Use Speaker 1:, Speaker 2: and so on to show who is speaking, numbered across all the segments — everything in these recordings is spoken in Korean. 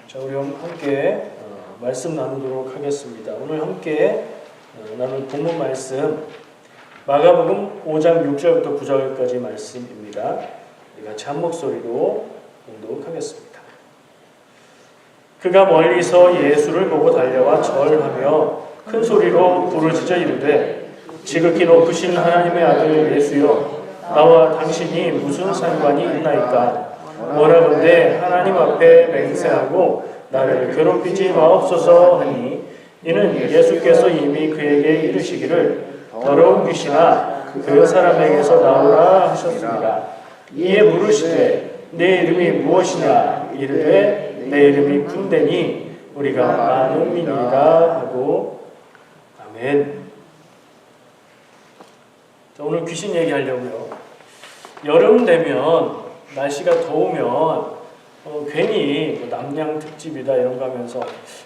Speaker 1: 자, 우리 함께 말씀 나누도록 하겠습니다. 오늘 함께 나눌 본문 말씀 마가복음 5장 6절부터 9절까지 말씀입니다. 우리 같이 한 목소리로 봉독하겠습니다. 그가 멀리서 예수를 보고 달려와 절하며 큰 소리로 부르짖어 이르되 지극히 높으신 하나님의 아들 예수여, 나와 당신이 무슨 상관이 있나이까? 원하건대 하나님 앞에 맹세하고 나를 괴롭히지 마옵소서 하니, 이는 예수께서 이미 그에게 이르시기를 더러운 귀신아 그 사람에게서 나오라 하셨습니다. 이에 물으시되 내 이름이 무엇이냐? 이르되 내 이름이 군대니 우리가 많은 민이라 하고. 아멘. 자, 오늘 귀신 얘기하려고요. 여름 되면 날씨가 더우면 괜히 뭐 남양 특집이다 이런 거 하면서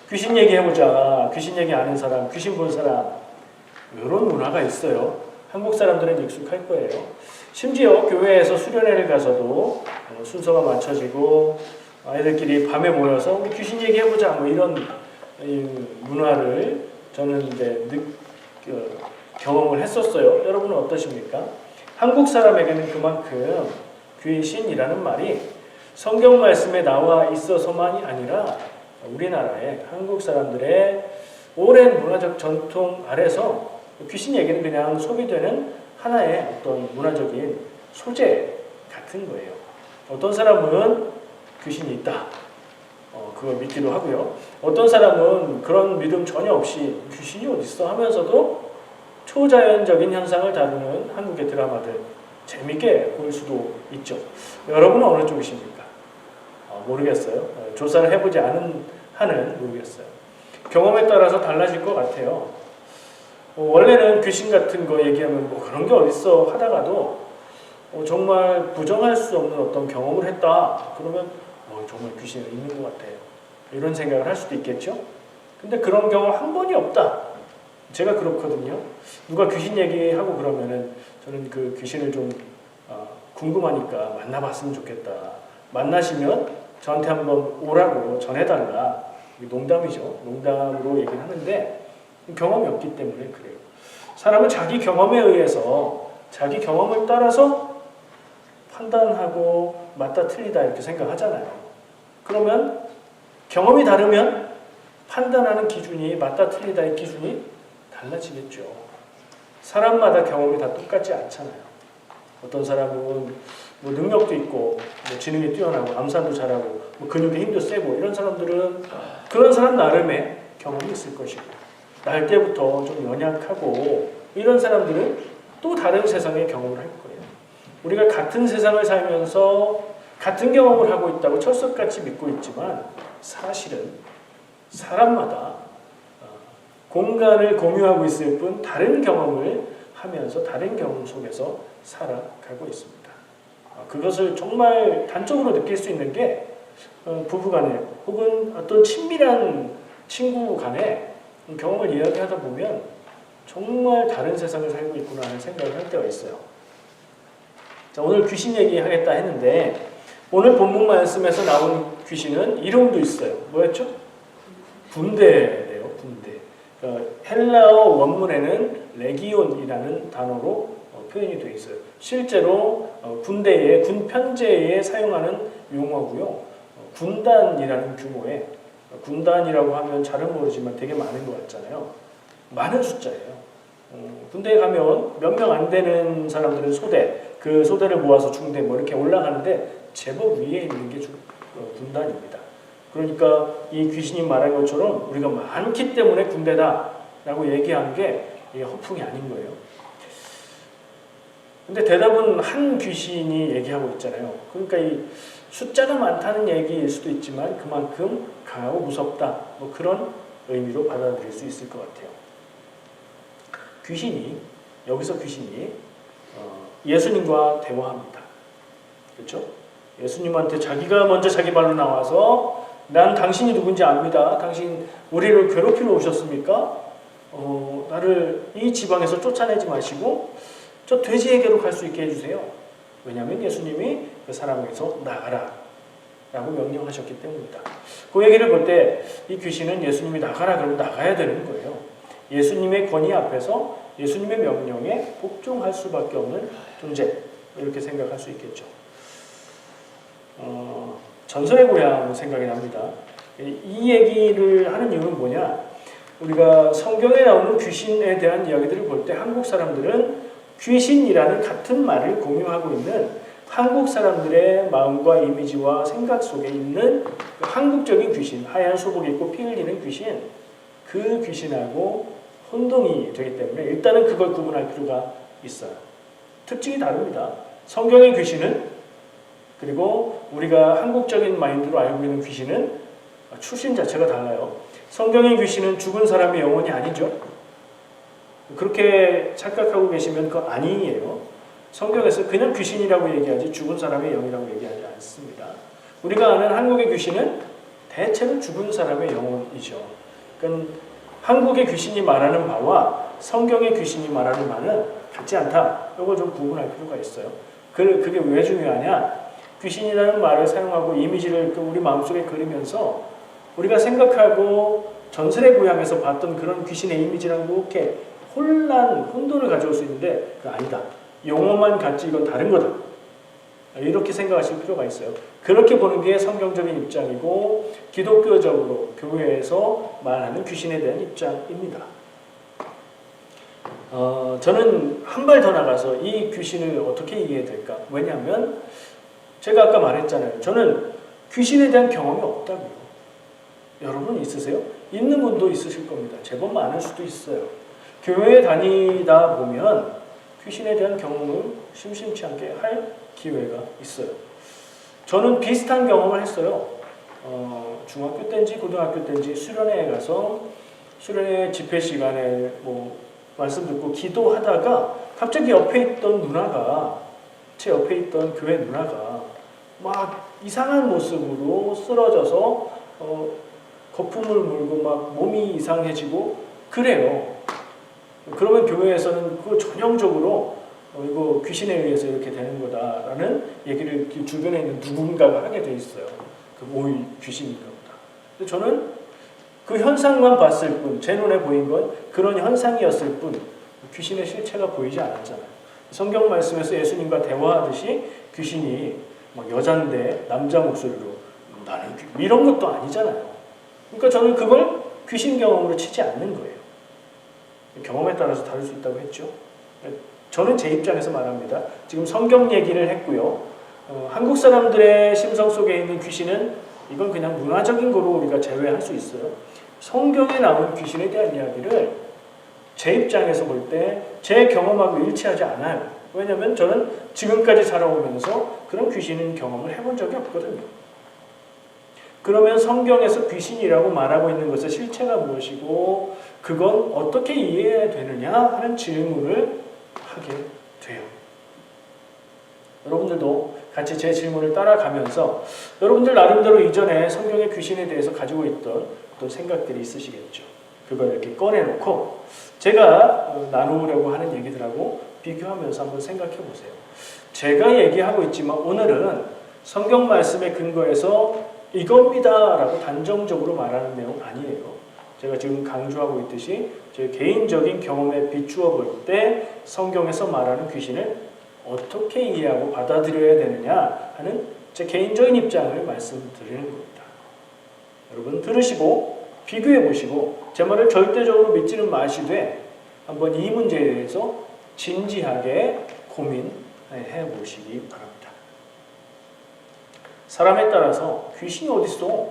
Speaker 1: 귀신 얘기해보자, 귀신 얘기 아는 사람, 귀신 본 사람, 이런 문화가 있어요. 한국 사람들은 익숙할 거예요. 심지어 교회에서 수련회를 가서도 순서가 맞춰지고 아이들끼리 밤에 모여서 우리 귀신 얘기해보자 뭐 이런 문화를 저는 이제 경험을 했었어요. 여러분은 어떠십니까? 한국 사람에게는 그만큼 귀신이라는 말이 성경 말씀에 나와 있어서만이 아니라 우리나라의 한국 사람들의 오랜 문화적 전통 아래서 귀신 얘기는 그냥 소비되는 하나의 어떤 문화적인 소재 같은 거예요. 어떤 사람은 귀신이 있다, 그걸 믿기도 하고요. 어떤 사람은 그런 믿음 전혀 없이 귀신이 어딨어 하면서도 초자연적인 현상을 다루는 한국의 드라마들 재밌게 볼 수도 있죠. 여러분은 어느 쪽이십니까? 모르겠어요. 조사를 해보지 않은 한은 모르겠어요. 경험에 따라서 달라질 것 같아요. 원래는 귀신 같은 거 얘기하면 뭐 그런 게 어딨어 하다가도 정말 부정할 수 없는 어떤 경험을 했다 그러면 정말 귀신이 있는 것 같아요. 이런 생각을 할 수도 있겠죠. 근데 그런 경험 한 번이 없다. 제가 그렇거든요. 누가 귀신 얘기하고 그러면은 저는 그 귀신을 좀 궁금하니까 만나봤으면 좋겠다. 만나시면 저한테 한번 오라고 전해달라. 농담이죠. 농담으로 얘기를 하는데 경험이 없기 때문에 그래요. 사람은 자기 경험에 의해서 자기 경험을 따라서 판단하고 맞다 틀리다 이렇게 생각하잖아요. 그러면 경험이 다르면 판단하는 기준이 맞다 틀리다의 기준이 달라지겠죠. 사람마다 경험이 다 똑같지 않잖아요. 어떤 사람은 뭐 능력도 있고 뭐 지능이 뛰어나고 암산도 잘하고 뭐 근육에 힘도 세고 이런 사람들은 그런 사람 나름의 경험이 있을 것이고, 날 때부터 좀 연약하고 이런 사람들은 또 다른 세상의 경험을 할 거예요. 우리가 같은 세상을 살면서 같은 경험을 하고 있다고 철석같이 믿고 있지만 사실은 사람마다 공간을 공유하고 있을 뿐 다른 경험을 하면서 다른 경험 속에서 살아가고 있습니다. 그것을 정말 단적으로 느낄 수 있는 게 부부간에 혹은 어떤 친밀한 친구 간에 경험을 이야기하다 보면 정말 다른 세상을 살고 있구나 하는 생각을 할 때가 있어요. 자, 오늘 귀신 얘기하겠다 했는데 오늘 본문 말씀에서 나온 귀신은 이름도 있어요. 뭐였죠? 군대래요. 군대. 헬라어 원문에는 레기온이라는 단어로 표현이 되어 있어요. 실제로 군대에 군 편제에 사용하는 용어고요. 군단이라는 규모의, 군단이라고 하면 잘은 모르지만 되게 많은 것 같잖아요. 많은 숫자예요. 군대에 가면 몇 명 안 되는 사람들은 소대, 그 소대를 모아서 중대 뭐 이렇게 올라가는데 제법 위에 있는 게 군단입니다. 그러니까 이 귀신이 말한 것처럼 우리가 많기 때문에 군대다라고 얘기한 게 허풍이 아닌 거예요. 근데 대답은 한 귀신이 얘기하고 있잖아요. 그러니까 이 숫자가 많다는 얘기일 수도 있지만 그만큼 강하고 무섭다, 뭐 그런 의미로 받아들일 수 있을 것 같아요. 여기서 귀신이 예수님과 대화합니다. 그렇죠? 예수님한테 자기가 먼저 자기 말로 나와서 난 당신이 누군지 압니다. 당신 우리를 괴롭히러 오셨습니까? 나를 이 지방에서 쫓아내지 마시고 저 돼지에게로 갈 수 있게 해주세요. 왜냐하면 예수님이 그 사람에게서 나가라 라고 명령하셨기 때문입니다. 그 얘기를 볼 때 이 귀신은 예수님이 나가라 그러면 나가야 되는 거예요. 예수님의 권위 앞에서 예수님의 명령에 복종할 수밖에 없는 존재, 이렇게 생각할 수 있겠죠. 전설의 고향 생각이 납니다. 이 얘기를 하는 이유는 뭐냐? 우리가 성경에 나오는 귀신에 대한 이야기들을 볼 때 한국 사람들은 귀신이라는 같은 말을 공유하고 있는 한국 사람들의 마음과 이미지와 생각 속에 있는 그 한국적인 귀신, 하얀 수복 입고 피 흘리는 귀신, 그 귀신하고 혼동이 되기 때문에 일단은 그걸 구분할 필요가 있어요. 특징이 다릅니다. 성경의 귀신은, 그리고 우리가 한국적인 마인드로 알고 있는 귀신은 출신 자체가 달라요. 성경의 귀신은 죽은 사람의 영혼이 아니죠. 그렇게 착각하고 계시면 그거 아니에요. 성경에서 그냥 귀신이라고 얘기하지 죽은 사람의 영이라고 얘기하지 않습니다. 우리가 아는 한국의 귀신은 대체로 죽은 사람의 영혼이죠. 그러니까 한국의 귀신이 말하는 바와 성경의 귀신이 말하는 바는 같지 않다. 이걸 좀 구분할 필요가 있어요. 그게 왜 중요하냐? 귀신이라는 말을 사용하고 이미지를 우리 마음속에 그리면서 우리가 생각하고 전설의 고향에서 봤던 그런 귀신의 이미지랑 그렇게 혼돈을 가져올 수 있는데 그거 아니다. 용어만 같지 이건 다른 거다. 이렇게 생각하실 필요가 있어요. 그렇게 보는 게 성경적인 입장이고 기독교적으로 교회에서 말하는 귀신에 대한 입장입니다. 저는 한 발 더 나가서 이 귀신을 어떻게 이해해야 될까? 왜냐하면 제가 아까 말했잖아요. 저는 귀신에 대한 경험이 없다고요. 여러분 있으세요? 있는 분도 있으실 겁니다. 제법 많을 수도 있어요. 교회에 다니다 보면 귀신에 대한 경험을 심심치 않게 할 기회가 있어요. 저는 비슷한 경험을 했어요. 중학교 때인지 고등학교 때인지 수련회에 가서 수련회 집회 시간에 말씀 듣고 기도하다가 갑자기 옆에 있던 누나가, 제 옆에 있던 교회 누나가 막 이상한 모습으로 쓰러져서 거품을 물고 막 몸이 이상해지고 그래요. 그러면 교회에서는 그거 전형적으로 이거 귀신에 의해서 이렇게 되는 거다라는 얘기를 주변에 있는 누군가가 하게 돼 있어요. 오이 귀신인가 보다. 근데 저는 그 현상만 봤을 뿐, 제 눈에 보인 건 그런 현상이었을 뿐 귀신의 실체가 보이지 않았잖아요. 성경 말씀에서 예수님과 대화하듯이 귀신이 막 여잔데 남자 목소리로 나는 이런 것도 아니잖아요. 그러니까 저는 그걸 귀신 경험으로 치지 않는 거예요. 경험에 따라서 다를 수 있다고 했죠. 저는 제 입장에서 말합니다. 지금 성경 얘기를 했고요. 한국 사람들의 심성 속에 있는 귀신은 이건 그냥 문화적인 거로 우리가 제외할 수 있어요. 성경에 나온 귀신에 대한 이야기를 제 입장에서 볼 때 제 경험하고 일치하지 않아요. 왜냐하면 저는 지금까지 살아오면서 그런 귀신 경험을 해본 적이 없거든요. 그러면 성경에서 귀신이라고 말하고 있는 것의 실체가 무엇이고 그건 어떻게 이해해야 되느냐 하는 질문을 하게 돼요. 여러분들도 같이 제 질문을 따라가면서 여러분들 나름대로 이전에 성경의 귀신에 대해서 가지고 있던 어떤 생각들이 있으시겠죠. 그걸 이렇게 꺼내놓고 제가 나누려고 하는 얘기들하고 비교하면서 한번 생각해 보세요. 제가 얘기하고 있지만 오늘은 성경 말씀에 근거해서 이겁니다 라고 단정적으로 말하는 내용 아니에요. 제가 지금 강조하고 있듯이 제 개인적인 경험에 비추어 볼 때 성경에서 말하는 귀신을 어떻게 이해하고 받아들여야 되느냐 하는 제 개인적인 입장을 말씀드리는 겁니다. 여러분 들으시고 비교해 보시고 제 말을 절대적으로 믿지는 마시되 한번 이 문제에 대해서 진지하게 고민해 보시기 바랍니다. 사람에 따라서 귀신이 어딨어?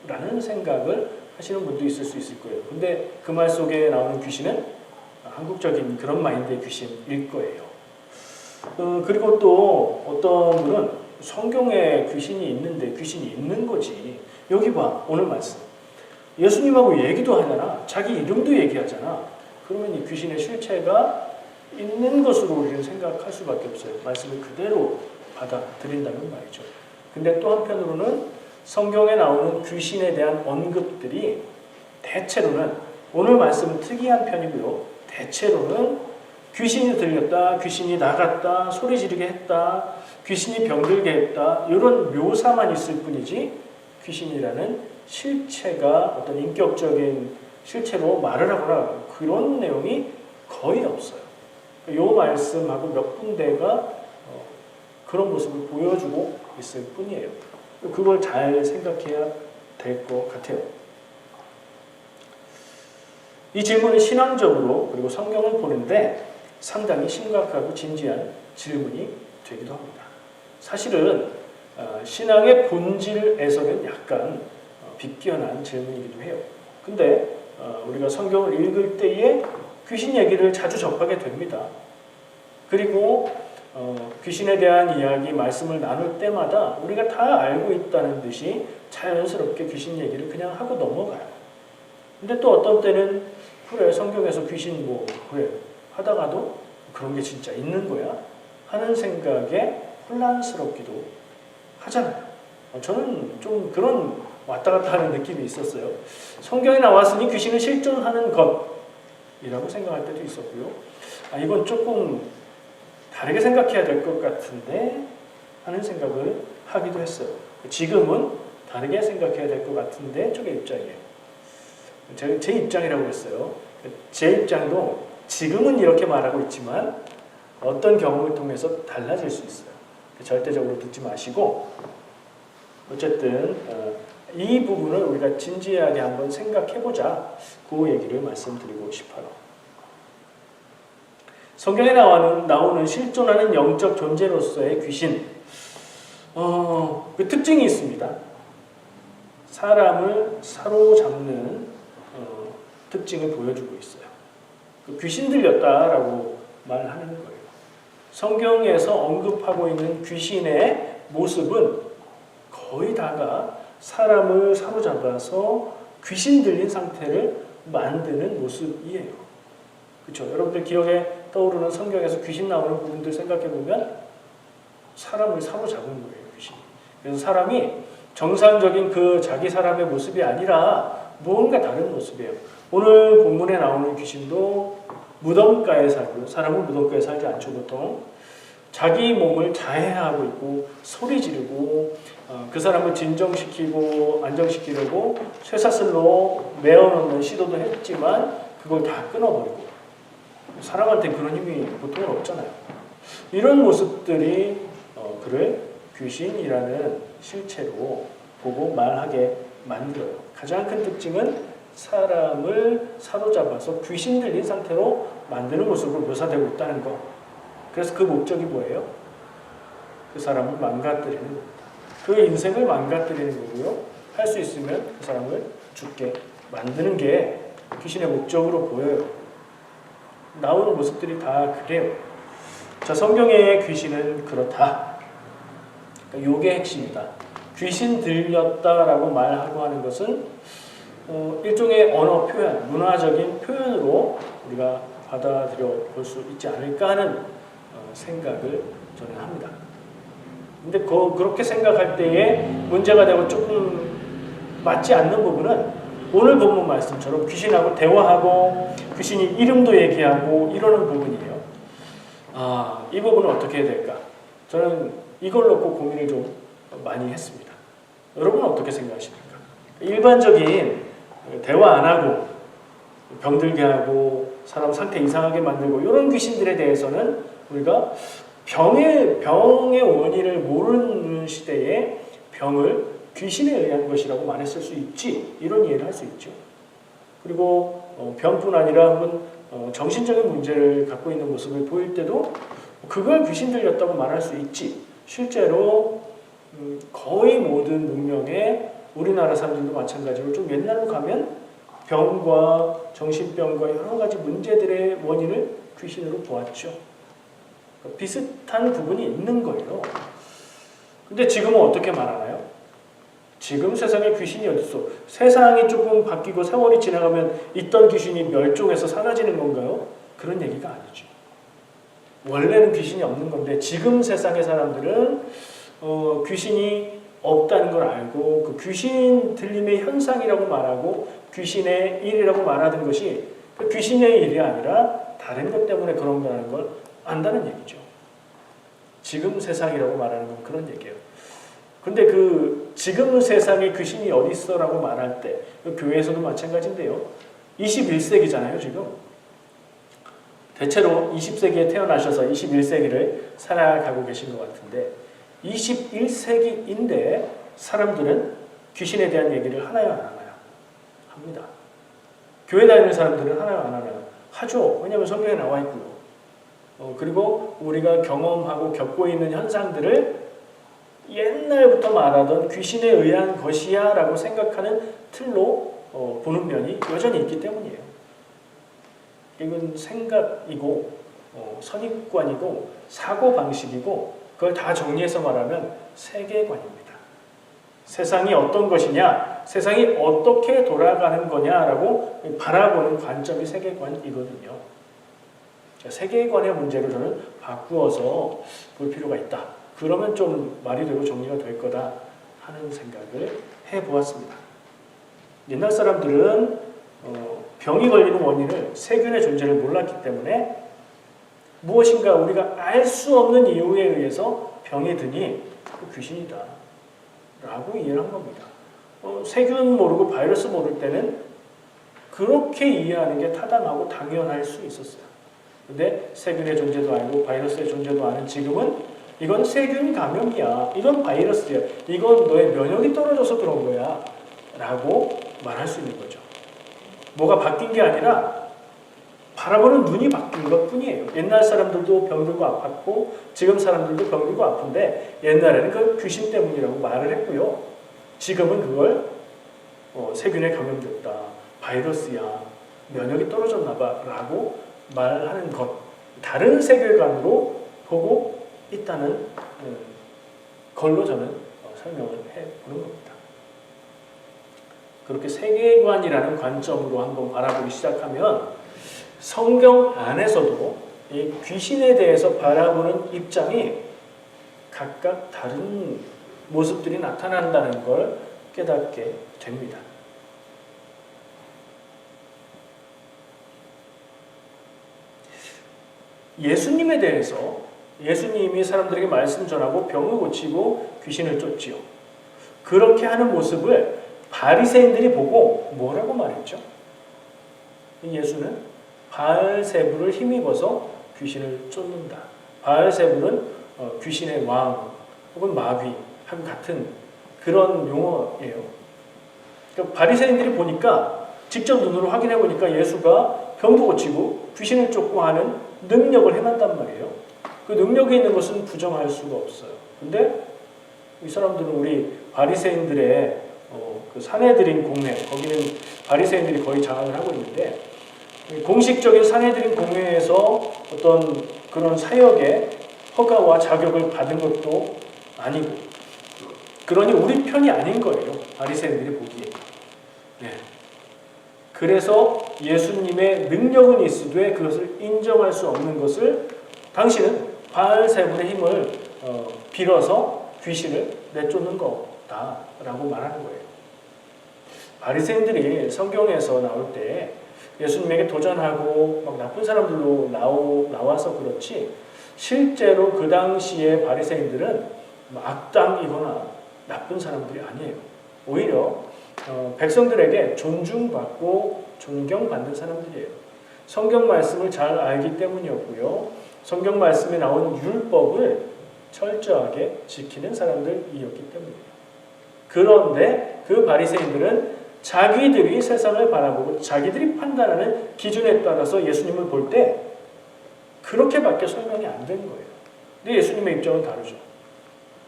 Speaker 1: 라는 생각을 하시는 분도 있을 수 있을 거예요. 근데 그 말 속에 나오는 귀신은 한국적인 그런 마인드의 귀신일 거예요. 그리고 또 어떤 분은 성경에 귀신이 있는데 귀신이 있는 거지. 여기 봐, 오늘 말씀. 예수님하고 얘기도 하잖아. 자기 이름도 얘기하잖아. 그러면 이 귀신의 실체가 있는 것으로 우리는 생각할 수밖에 없어요. 말씀을 그대로 받아들인다는 말이죠. 근데 또 한편으로는 성경에 나오는 귀신에 대한 언급들이 대체로는 오늘 말씀은 특이한 편이고요. 대체로는 귀신이 들렸다, 귀신이 나갔다, 소리 지르게 했다, 귀신이 병들게 했다, 이런 묘사만 있을 뿐이지 귀신이라는 실체가 어떤 인격적인 실체로 말을 하거나 그런 내용이 거의 없어요. 이 말씀하고 몇 군데가 그런 모습을 보여주고 있을 뿐이에요. 그걸 잘 생각해야 될 것 같아요. 이 질문은 신앙적으로 그리고 성경을 보는데 상당히 심각하고 진지한 질문이 되기도 합니다. 사실은 신앙의 본질에서는 약간 비껴난 질문이기도 해요. 근데 우리가 성경을 읽을 때에 귀신 얘기를 자주 접하게 됩니다. 그리고 귀신에 대한 이야기, 말씀을 나눌 때마다 우리가 다 알고 있다는 듯이 자연스럽게 귀신 얘기를 그냥 하고 넘어가요. 근데 또 어떤 때는 그래 성경에서 귀신 뭐 그래 하다가도 그런 게 진짜 있는 거야 하는 생각에 혼란스럽기도 하잖아요. 저는 좀 그런 왔다 갔다 하는 느낌이 있었어요. 성경에 나왔으니 귀신은 실존하는 것이라고 생각할 때도 있었고요. 이건 조금 다르게 생각해야 될 것 같은데 하는 생각을 하기도 했어요. 지금은 다르게 생각해야 될 것 같은데 쪽의 입장이에요. 제 입장이라고 했어요. 제 입장도 지금은 이렇게 말하고 있지만 어떤 경험을 통해서 달라질 수 있어요. 절대적으로 듣지 마시고 어쨌든 이 부분을 우리가 진지하게 한번 생각해보자 그 얘기를 말씀드리고 싶어요. 성경에 나오는 실존하는 영적 존재로서의 귀신 그 특징이 있습니다. 사람을 사로잡는 특징을 보여주고 있어요. 귀신 들렸다라고 말하는 거예요. 성경에서 언급하고 있는 귀신의 모습은 거의 다가 사람을 사로잡아서 귀신 들린 상태를 만드는 모습이에요. 그렇죠? 여러분들 기억에 떠오르는 성경에서 귀신 나오는 부분들 생각해 보면 사람을 사로잡은 거예요, 귀신이. 그래서 사람이 정상적인 그 자기 사람의 모습이 아니라 뭔가 다른 모습이에요. 오늘 본문에 나오는 귀신도 무덤가에 살고요. 사람은 무덤가에 살지 않죠, 보통. 자기 몸을 자해하고 있고 소리 지르고 그 사람을 진정시키고 안정시키려고 쇠사슬로 메어놓는 시도도 했지만 그걸 다 끊어버리고 사람한테 그런 힘이 보통은 없잖아요. 이런 모습들이 그를 귀신이라는 실체로 보고 말하게 만들어요. 가장 큰 특징은 사람을 사로잡아서 귀신 들린 상태로 만드는 모습으로 묘사되고 있다는 것. 그래서 그 목적이 뭐예요? 그 사람을 망가뜨리는 겁니다. 그 인생을 망가뜨리는 거고요. 할 수 있으면 그 사람을 죽게 만드는 게 귀신의 목적으로 보여요. 나오는 모습들이 다 그래요. 자, 성경의 귀신은 그렇다. 그러니까 요게 핵심이다. 귀신 들렸다라고 말하고 하는 것은 일종의 언어 표현, 문화적인 표현으로 우리가 받아들여 볼 수 있지 않을까 하는 생각을 저는 합니다. 근데 그렇게 생각할 때에 문제가 되고 조금 맞지 않는 부분은 오늘 본문 말씀처럼 귀신하고 대화하고 귀신이 이름도 얘기하고 이러는 부분이에요. 이 부분은 어떻게 해야 될까? 저는 이걸 놓고 고민을 좀 많이 했습니다. 여러분은 어떻게 생각하십니까? 일반적인 대화 안 하고 병들게 하고 사람 상태 이상하게 만들고 이런 귀신들에 대해서는 우리가 병의 원인을 모르는 시대에 병을 귀신에 의한 것이라고 말했을 수 있지, 이런 이해를 할 수 있죠. 그리고 병뿐 아니라 혹은 정신적인 문제를 갖고 있는 모습을 보일 때도 그걸 귀신 들렸다고 말할 수 있지. 실제로 거의 모든 문명에 우리나라 사람들도 마찬가지로 좀 옛날로 가면 병과 정신병과 여러 가지 문제들의 원인을 귀신으로 보았죠. 그러니까 비슷한 부분이 있는 거예요. 근데 지금은 어떻게 말하나요? 지금 세상에 귀신이 어디 있어? 세상이 조금 바뀌고 세월이 지나가면 있던 귀신이 멸종해서 사라지는 건가요? 그런 얘기가 아니죠. 원래는 귀신이 없는 건데 지금 세상의 사람들은 귀신이 없다는 걸 알고 그 귀신 들림의 현상이라고 말하고 귀신의 일이라고 말하는 것이 그 귀신의 일이 아니라 다른 것 때문에 그런 거라는 걸 안다는 얘기죠. 지금 세상이라고 말하는 건 그런 얘기예요. 근데 그 지금 세상에 귀신이 어디 있어라고 말할 때 교회에서도 마찬가지인데요. 21세기잖아요, 지금. 대체로 20세기에 태어나셔서 21세기를 살아가고 계신 것 같은데 21세기인데 사람들은 귀신에 대한 얘기를 하나요, 안 하나요? 합니다. 교회 다니는 사람들은 하나요, 안 하나요? 하죠. 왜냐하면 성경에 나와 있고요. 그리고 우리가 경험하고 겪고 있는 현상들을 옛날부터 말하던 귀신에 의한 것이야 라고 생각하는 틀로 보는 면이 여전히 있기 때문이에요. 이건 생각이고 선입관이고 사고방식이고 그걸 다 정리해서 말하면 세계관입니다. 세상이 어떤 것이냐, 세상이 어떻게 돌아가는 거냐라고 바라보는 관점이 세계관이거든요. 세계관의 문제를 저는 바꾸어서 볼 필요가 있다. 그러면 좀 말이 되고 정리가 될 거다 하는 생각을 해보았습니다. 옛날 사람들은 병이 걸리는 원인을 세균의 존재를 몰랐기 때문에 무엇인가 우리가 알 수 없는 이유에 의해서 병이 드니 그 귀신이다 라고 이해를 한 겁니다. 세균 모르고 바이러스 모를 때는 그렇게 이해하는 게 타당하고 당연할 수 있었어요. 근데 세균의 존재도 알고 바이러스의 존재도 아는 지금은 이건 세균 감염이야. 이건 바이러스야. 이건 너의 면역이 떨어져서 그런 거야. 라고 말할 수 있는 거죠. 뭐가 바뀐 게 아니라 바라보는 눈이 바뀐 것 뿐이에요. 옛날 사람들도 병들고 아팠고 지금 사람들도 병들고 아픈데 옛날에는 그 귀신 때문이라고 말을 했고요. 지금은 그걸 세균에 감염됐다. 바이러스야. 면역이 떨어졌나 봐. 라고 말하는 것. 다른 세계관으로 보고 있다는 걸로 저는 설명을 해보는 겁니다. 그렇게 세계관이라는 관점으로 한번 바라보기 시작하면 성경 안에서도 이 귀신에 대해서 바라보는 입장이 각각 다른 모습들이 나타난다는 걸 깨닫게 됩니다. 예수님에 대해서 예수님이 사람들에게 말씀 전하고 병을 고치고 귀신을 쫓지요. 그렇게 하는 모습을 바리새인들이 보고 뭐라고 말했죠? 예수는 바알세불을 힘입어서 귀신을 쫓는다. 바알세불은 귀신의 왕 혹은 마귀하고 같은 그런 용어예요. 그러니까 바리새인들이 보니까 직접 눈으로 확인해 보니까 예수가 병도 고치고 귀신을 쫓고 하는 능력을 행한단 말이에요. 그 능력이 있는 것은 부정할 수가 없어요. 근데 이 사람들은 우리 바리새인들의 그 사내들인 공회, 거기는 바리새인들이 거의 장악을 하고 있는데 공식적인 사내들인 공회에서 어떤 그런 사역의 허가와 자격을 받은 것도 아니고 그러니 우리 편이 아닌 거예요. 바리새인들이 보기에. 네. 그래서 예수님의 능력은 있으되 그것을 인정할 수 없는 것을 당신은 바알세불의 힘을 빌어서 귀신을 내쫓는 거다라고 말하는 거예요. 바리새인들이 성경에서 나올 때 예수님에게 도전하고 막 나쁜 사람들로 나와서 그렇지 실제로 그 당시에 바리새인들은 악당이거나 나쁜 사람들이 아니에요. 오히려 백성들에게 존중받고 존경받는 사람들이에요. 성경 말씀을 잘 알기 때문이었고요. 성경 말씀에 나온 율법을 철저하게 지키는 사람들이었기 때문이에요. 그런데 그 바리새인들은 자기들이 세상을 바라보고 자기들이 판단하는 기준에 따라서 예수님을 볼 때 그렇게밖에 설명이 안 되는 거예요. 근데 예수님의 입장은 다르죠.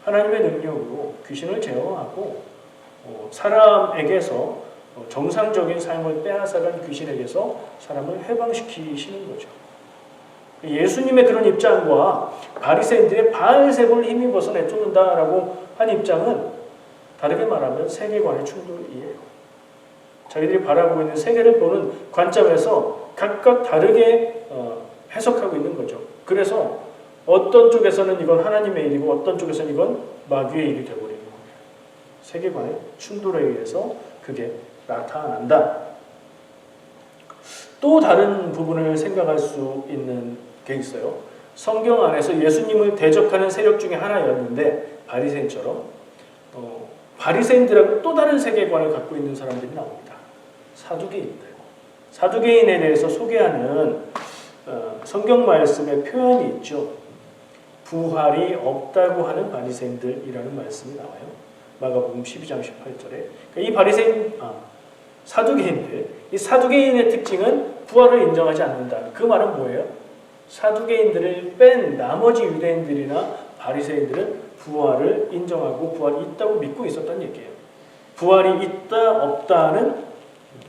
Speaker 1: 하나님의 능력으로 귀신을 제어하고 사람에게서 정상적인 삶을 빼앗아간 귀신에게서 사람을 해방시키시는 거죠. 예수님의 그런 입장과 바리새인들의 바알세불을 힘입어서 내쫓는다라고 한 입장은 다르게 말하면 세계관의 충돌이에요. 자기들이 바라보고 있는 세계를 보는 관점에서 각각 다르게 해석하고 있는 거죠. 그래서 어떤 쪽에서는 이건 하나님의 일이고 어떤 쪽에서는 이건 마귀의 일이 되어버리는 거예요. 세계관의 충돌에 의해서 그게 나타난다. 또 다른 부분을 생각할 수 있는 게 있어요. 성경 안에서 예수님을 대적하는 세력 중에 하나였는데 바리새인처럼 바리새인들하고 또 다른 세계관을 갖고 있는 사람들이 나옵니다. 사두개인들. 사두개인에 대해서 소개하는 성경 말씀의 표현이 있죠. 부활이 없다고 하는 바리새인들이라는 말씀이 나와요. 마가복음 12장 18절에. 이 사두개인들, 이 사두개인의 특징은 부활을 인정하지 않는다. 그 말은 뭐예요? 사두개인들을 뺀 나머지 유대인들이나 바리새인들은 부활을 인정하고 부활이 있다고 믿고 있었다는 얘기예요. 부활이 있다 없다는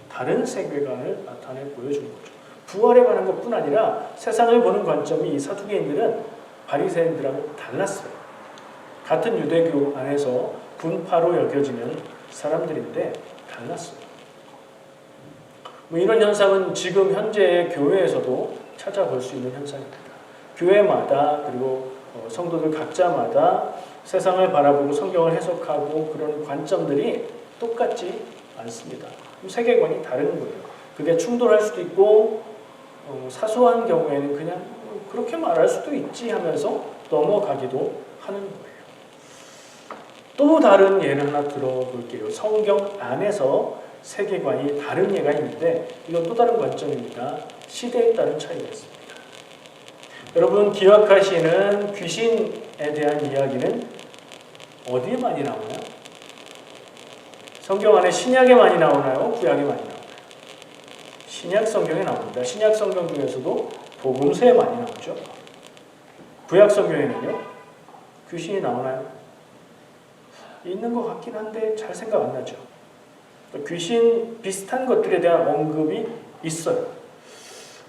Speaker 1: 다른 세계관을 나타내 보여주는 거죠. 부활에 관한 것뿐 아니라 세상을 보는 관점이 이 사두개인들은 바리새인들하고 달랐어요. 같은 유대교 안에서 분파로 여겨지는 사람들인데 달랐어요. 이런 현상은 지금 현재 교회에서도 찾아볼 수 있는 현상입니다. 교회마다 그리고 성도들 각자마다 세상을 바라보고 성경을 해석하고 그런 관점들이 똑같지 않습니다. 세계관이 다른 거예요. 그게 충돌할 수도 있고 사소한 경우에는 그냥 그렇게 말할 수도 있지 하면서 넘어가기도 하는 거예요. 또 다른 예를 하나 들어볼게요. 성경 안에서 세계관이 다른 예가 있는데 이건 또 다른 관점입니다. 시대에 따른 차이가 있습니다. 여러분 기억하시는 귀신에 대한 이야기는 어디에 많이 나오나요? 성경 안에 신약에 많이 나오나요? 구약에 많이 나오나요? 신약 성경에 나옵니다. 신약 성경 중에서도 복음서에 많이 나오죠. 구약 성경에는요? 귀신이 나오나요? 있는 것 같긴 한데 잘 생각 안 나죠. 귀신 비슷한 것들에 대한 언급이 있어요.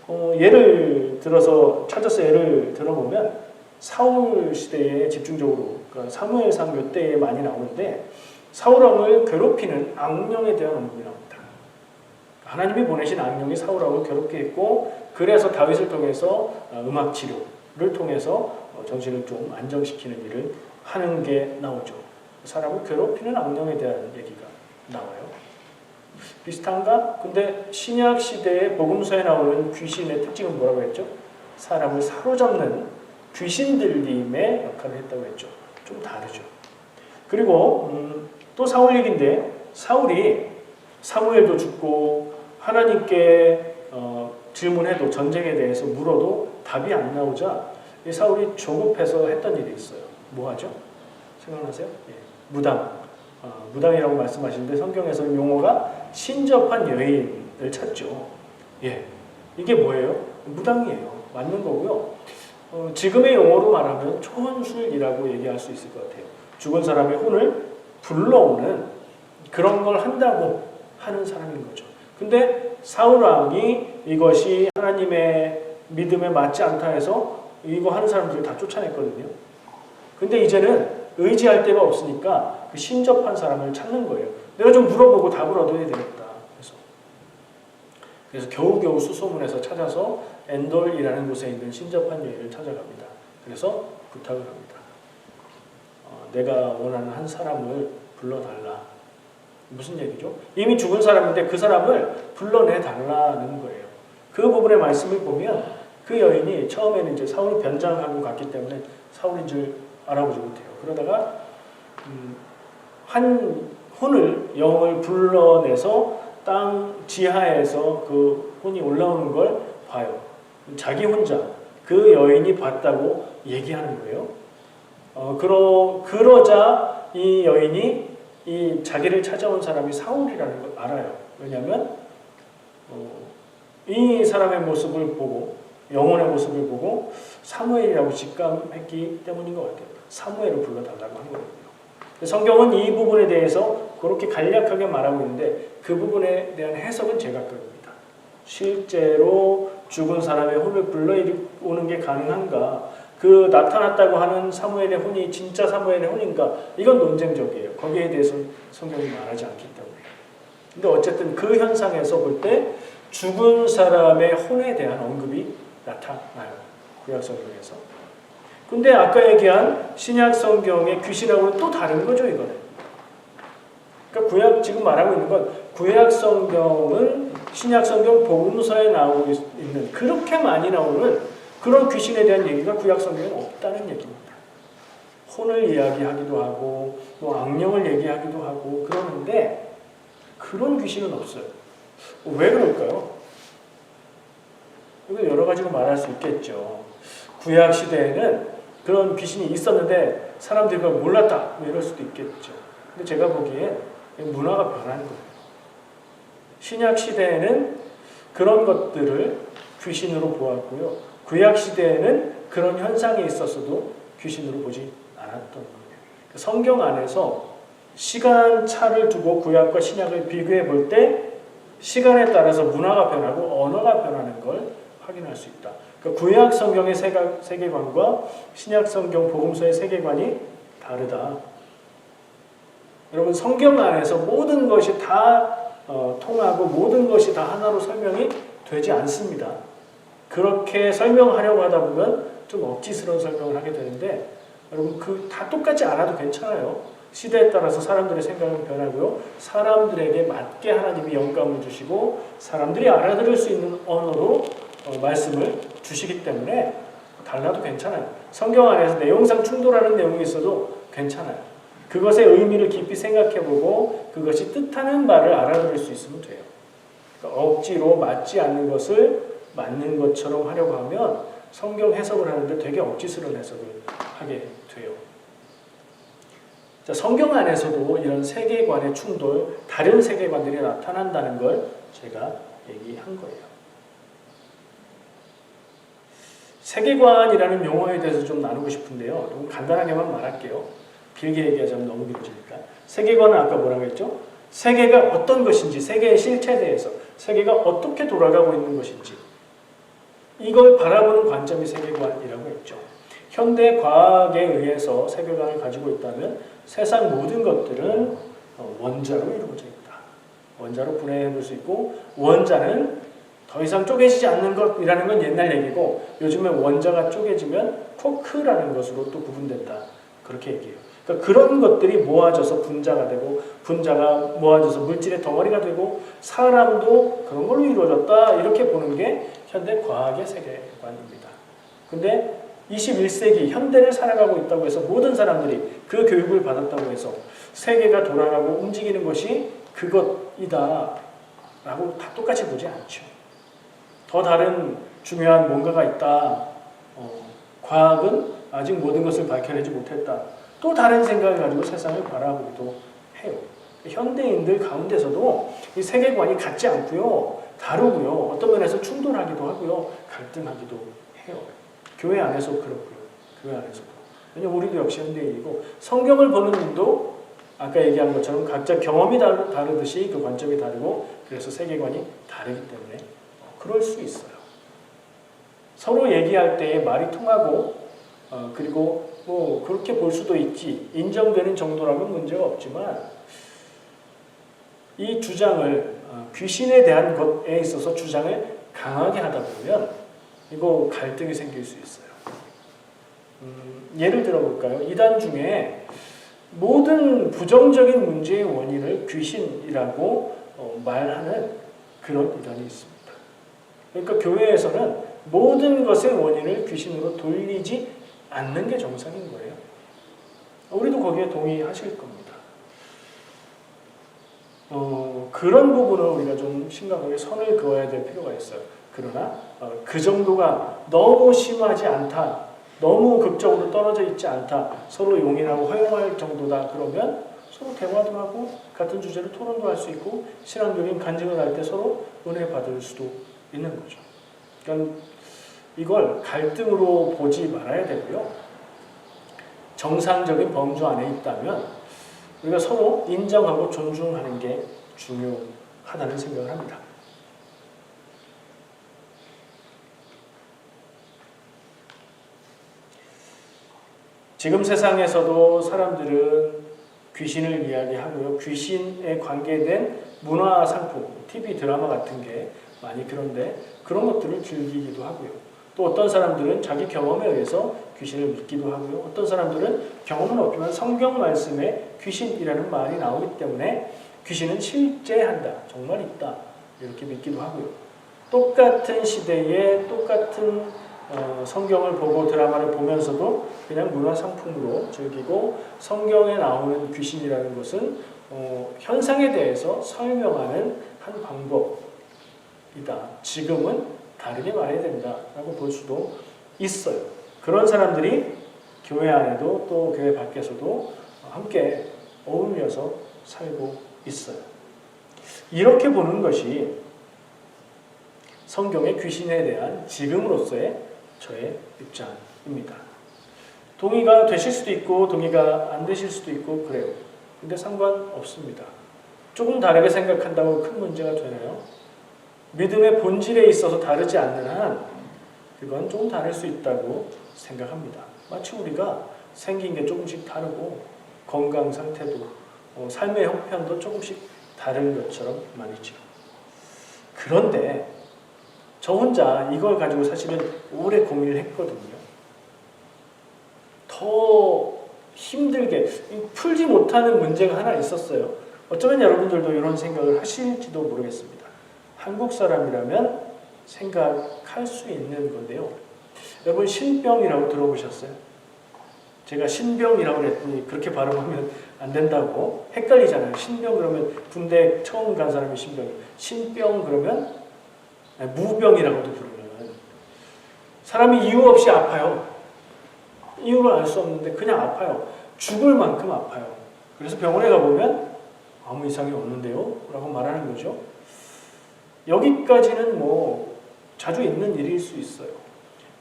Speaker 1: 예를 들어서 찾아서 예를 들어보면 사울 시대에 집중적으로 그러니까 사무엘상 때에 많이 나오는데 사울왕을 괴롭히는 악령에 대한 언급이 나옵니다. 하나님이 보내신 악령이 사울왕을 괴롭게 했고 그래서 다윗을 통해서 음악 치료를 통해서 정신을 좀 안정시키는 일을 하는 게 나오죠. 사람을 괴롭히는 악령에 대한 얘기가 나와요. 비슷한가? 근데 신약 시대의 복음서에 나오는 귀신의 특징은 뭐라고 했죠? 사람을 사로잡는 귀신 들림의 역할을 했다고 했죠. 좀 다르죠. 그리고 또 사울 얘기인데 사울이 사무엘도 죽고 하나님께 질문해도 전쟁에 대해서 물어도 답이 안 나오자 이 사울이 조급해서 했던 일이 있어요. 뭐 하죠? 생각나세요? 예. 무당이라고 말씀하시는데 성경에서는 용어가 신접한 여인을 찾죠. 예, 이게 뭐예요? 무당이에요. 맞는 거고요. 지금의 용어로 말하면 초혼술이라고 얘기할 수 있을 것 같아요. 죽은 사람의 혼을 불러오는 그런 걸 한다고 하는 사람인 거죠. 근데 사울왕이 이것이 하나님의 믿음에 맞지 않다 해서 이거 하는 사람들을 다 쫓아냈거든요. 근데 이제는 의지할 데가 없으니까 그 신접한 사람을 찾는 거예요. 내가 좀 물어보고 답을 얻어야 되겠다. 그래서 겨우겨우 수소문해서 찾아서 엔돌이라는 곳에 있는 신접한 여인을 찾아갑니다. 그래서 부탁을 합니다. 내가 원하는 한 사람을 불러달라. 무슨 얘기죠? 이미 죽은 사람인데 그 사람을 불러내달라는 거예요. 그 부분의 말씀을 보면 그 여인이 처음에는 이제 사울을 변장하고 갔기 때문에 사울인 줄 알아보지 못해요. 그러다가 한 혼을 영을 불러내서 땅 지하에서 그 혼이 올라오는 걸 봐요. 자기 혼자 그 여인이 봤다고 얘기하는 거예요. 그러자 이 여인이 이 자기를 찾아온 사람이 사울이라는 걸 알아요. 왜냐하면 이 사람의 모습을 보고 영혼의 모습을 보고 사무엘이라고 직감했기 때문인 것 같아요. 사무엘을 불러달라고 한 거거든요. 성경은 이 부분에 대해서 그렇게 간략하게 말하고 있는데 그 부분에 대한 해석은 제각각입니다. 실제로 죽은 사람의 혼을 불러오는 게 가능한가? 그 나타났다고 하는 사무엘의 혼이 진짜 사무엘의 혼인가? 이건 논쟁적이에요. 거기에 대해서는 성경이 말하지 않기 때문에. 근데 어쨌든 그 현상에서 볼 때 죽은 사람의 혼에 대한 언급이 나타나요. 구약 성경에서. 근데 아까 얘기한 신약 성경의 귀신하고는 또 다른 거죠, 이거는. 그러니까 구약 지금 말하고 있는 건 구약 성경은 신약 성경 복음서에 나오고 있는 그렇게 많이 나오는 그런 귀신에 대한 얘기가 구약 성경에 없다는 얘기입니다. 혼을 이야기하기도 하고 뭐 악령을 얘기하기도 하고 그러는데 그런 귀신은 없어요. 왜 그럴까요? 이거 여러 가지로 말할 수 있겠죠. 구약 시대에는 그런 귀신이 있었는데 사람들이 그걸 몰랐다 뭐 이럴 수도 있겠죠. 근데 제가 보기엔 문화가 변한 거예요. 신약 시대에는 그런 것들을 귀신으로 보았고요. 구약 시대에는 그런 현상이 있었어도 귀신으로 보지 않았던 거예요. 성경 안에서 시간차를 두고 구약과 신약을 비교해 볼 때 시간에 따라서 문화가 변하고 언어가 변하는 걸 확인할 수 있다. 그러니까 구약 성경의 세계관과 신약 성경 복음서의 세계관이 다르다. 여러분 성경 안에서 모든 것이 다 통하고 모든 것이 다 하나로 설명이 되지 않습니다. 그렇게 설명하려고 하다 보면 좀 억지스러운 설명을 하게 되는데 여러분 그 다 똑같지 않아도 괜찮아요. 시대에 따라서 사람들의 생각은 변하고요. 사람들에게 맞게 하나님이 영감을 주시고 사람들이 알아들을 수 있는 언어로 말씀을 주시기 때문에 달라도 괜찮아요. 성경 안에서 내용상 충돌하는 내용이 있어도 괜찮아요. 그것의 의미를 깊이 생각해보고 그것이 뜻하는 말을 알아들을 수 있으면 돼요. 그러니까 억지로 맞지 않는 것을 맞는 것처럼 하려고 하면 성경 해석을 하는데 되게 억지스러운 해석을 하게 돼요. 자, 성경 안에서도 이런 세계관의 충돌, 다른 세계관들이 나타난다는 걸 제가 얘기한 거예요. 세계관이라는 용어에 대해서 좀 나누고 싶은데요. 좀 간단하게만 말할게요. 길게 얘기하자면 너무 길어지니까. 세계관은 아까 뭐라고 했죠? 세계가 어떤 것인지, 세계의 실체에 대해서, 세계가 어떻게 돌아가고 있는 것인지 이걸 바라보는 관점이 세계관이라고 했죠. 현대 과학에 의해서 세계관을 가지고 있다면 세상 모든 것들은 원자로 이루어져 있다. 원자로 분해해 볼 수 있고 원자는 더 이상 쪼개지지 않는 것이라는 건 옛날 얘기고 요즘에 원자가 쪼개지면 쿼크라는 것으로 또 구분된다. 그렇게 얘기해요. 그러니까 그런 것들이 모아져서 분자가 되고 분자가 모아져서 물질의 덩어리가 되고 사람도 그런 걸로 이루어졌다. 이렇게 보는 게 현대 과학의 세계관입니다. 근데 21세기 현대를 살아가고 있다고 해서 모든 사람들이 그 교육을 받았다고 해서 세계가 돌아가고 움직이는 것이 그것이다 라고 다 똑같이 보지 않죠. 더 다른 중요한 뭔가가 있다. 과학은 아직 모든 것을 밝혀내지 못했다. 또 다른 생각을 가지고 세상을 바라보기도 해요. 현대인들 가운데서도 이 세계관이 같지 않고요. 다르고요. 어떤 면에서 충돌하기도 하고요. 갈등하기도 해요. 교회 안에서 그렇고요. 교회 안에서도. 왜냐하면 우리도 역시 현대인이고 성경을 보는 눈도 아까 얘기한 것처럼 각자 경험이 다르듯이 그 관점이 다르고 그래서 세계관이 다르기 때문에 그럴 수 있어요. 서로 얘기할 때 말이 통하고 그리고 뭐 그렇게 볼 수도 있지 인정되는 정도라면 문제가 없지만 이 주장을 귀신에 대한 것에 있어서 주장을 강하게 하다 보면 이거 갈등이 생길 수 있어요. 예를 들어볼까요? 이단 중에 모든 부정적인 문제의 원인을 귀신이라고 말하는 그런 이단이 있습니다. 그러니까 교회에서는 모든 것의 원인을 귀신으로 돌리지 않는 게 정상인 거예요. 우리도 거기에 동의하실 겁니다. 그런 부분을 우리가 좀 심각하게 선을 그어야 될 필요가 있어요. 그러나 그 정도가 너무 심하지 않다. 너무 극적으로 떨어져 있지 않다. 서로 용인하고 허용할 정도다. 그러면 서로 대화도 하고 같은 주제로 토론도 할 수 있고 신앙적인 간증을 할 때 서로 은혜 받을 수도 있는 거죠. 그러니까 이걸 갈등으로 보지 말아야 되고요. 정상적인 범주 안에 있다면 우리가 서로 인정하고 존중하는 게 중요하다는 생각을 합니다. 지금 세상에서도 사람들은 귀신을 이야기하고요. 귀신에 관계된 문화 상품, TV 드라마 같은 게 많이 그런데 그런 것들을 즐기기도 하고요. 또 어떤 사람들은 자기 경험에 의해서 귀신을 믿기도 하고요. 어떤 사람들은 경험은 없지만 성경 말씀에 귀신이라는 말이 나오기 때문에 귀신은 실제한다, 정말 있다 이렇게 믿기도 하고요. 똑같은 시대에 똑같은 성경을 보고 드라마를 보면서도 그냥 문화상품으로 즐기고 성경에 나오는 귀신이라는 것은 현상에 대해서 설명하는 한 방법이다. 지금은 다르게 말해야 된다라고 볼 수도 있어요. 그런 사람들이 교회 안에도 또 교회 밖에서도 함께 어울려서 살고 있어요. 이렇게 보는 것이 성경의 귀신에 대한 지금으로서의 저의 입장입니다. 동의가 되실 수도 있고 동의가 안 되실 수도 있고 그래요. 근데 상관없습니다. 조금 다르게 생각한다고 큰 문제가 되나요? 믿음의 본질에 있어서 다르지 않는 한 그건 좀 다를 수 있다고 생각합니다. 마치 우리가 생긴 게 조금씩 다르고 건강 상태도 삶의 형편도 조금씩 다른 것처럼 말이죠. 그런데 저 혼자 이걸 가지고 사실은 오래 고민을 했거든요. 더 힘들게 풀지 못하는 문제가 하나 있었어요. 어쩌면 여러분들도 이런 생각을 하실지도 모르겠습니다. 한국 사람이라면 생각할 수 있는 건데요. 여러분 신병이라고 들어보셨어요? 제가 신병이라고 그랬더니 그렇게 발음하면 안 된다고 헷갈리잖아요. 신병 그러면 군대 처음 간 사람이 신병이에요. 신병 그러면 무병이라고도 부르는 사람이 이유 없이 아파요. 이유를 알 수 없는데 그냥 아파요. 죽을 만큼 아파요. 그래서 병원에 가보면 아무 이상이 없는데요? 라고 말하는 거죠. 여기까지는 뭐 자주 있는 일일 수 있어요.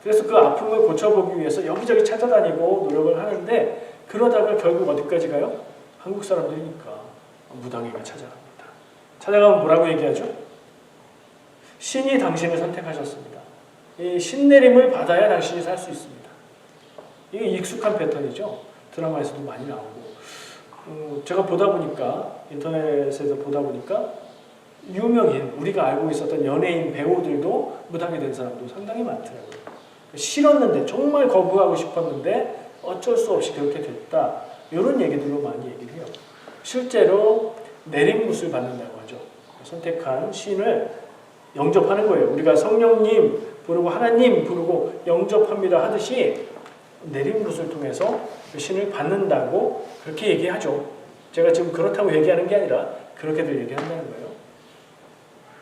Speaker 1: 그래서 그 아픔을 고쳐보기 위해서 여기저기 찾아다니고 노력을 하는데 그러다가 결국 어디까지 가요? 한국 사람들이니까 무당에게 찾아갑니다. 찾아가면 뭐라고 얘기하죠? 신이 당신을 선택하셨습니다. 이 신내림을 받아야 당신이 살 수 있습니다. 이게 익숙한 패턴이죠. 드라마에서도 많이 나오고 제가 보다 보니까 인터넷에서 보다 보니까 유명인, 우리가 알고 있었던 연예인 배우들도 무당이 된 사람도 상당히 많더라고요. 싫었는데 정말 거부하고 싶었는데 어쩔 수 없이 그렇게 됐다. 이런 얘기들로 많이 얘기를 해요. 실제로 내림굿을 받는다고 하죠. 선택한 신을 영접하는 거예요. 우리가 성령님 부르고 하나님 부르고 영접합니다 하듯이 내림굿을 통해서 그 신을 받는다고 그렇게 얘기하죠. 제가 지금 그렇다고 얘기하는 게 아니라 그렇게들 얘기한다는 거예요.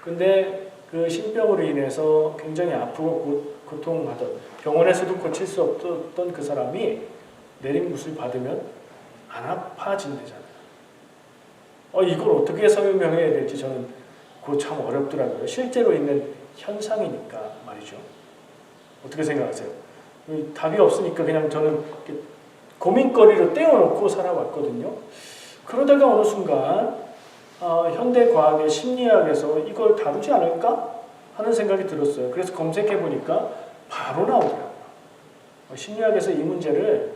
Speaker 1: 근데 그 신병으로 인해서 굉장히 아프고 고통하던 병원에서도 고칠 수 없었던 그 사람이 내림굿을 받으면 안 아파진대잖아요. 이걸 어떻게 설명해야 될지 저는 그거 참 어렵더라고요. 실제로 있는 현상이니까 말이죠. 어떻게 생각하세요? 답이 없으니까 그냥 저는 고민거리로 떼어놓고 살아왔거든요. 그러다가 어느 순간 현대과학의 심리학에서 이걸 다루지 않을까 하는 생각이 들었어요. 그래서 검색해보니까 바로 나오더라고요. 심리학에서 이 문제를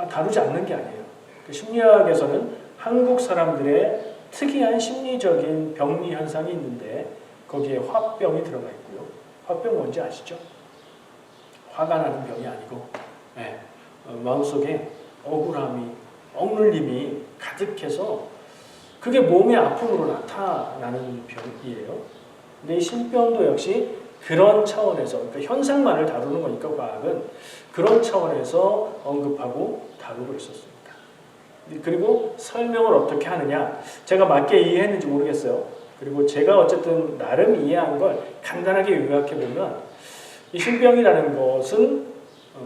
Speaker 1: 다루지 않는 게 아니에요. 심리학에서는 한국 사람들의 특이한 심리적인 병리 현상이 있는데 거기에 화병이 들어가 있고요. 화병 뭔지 아시죠? 화가 나는 병이 아니고 마음속에 억울함이, 억눌림이 가득해서 그게 몸의 아픔으로 나타나는 병이에요. 근데 이 신병도 역시 그런 차원에서, 그러니까 현상만을 다루는 거니까 과학은 그런 차원에서 언급하고 다루고 있었습니다. 그리고 설명을 어떻게 하느냐, 제가 맞게 이해했는지 모르겠어요. 그리고 제가 어쨌든 나름 이해한 걸 간단하게 요약해보면 이 신병이라는 것은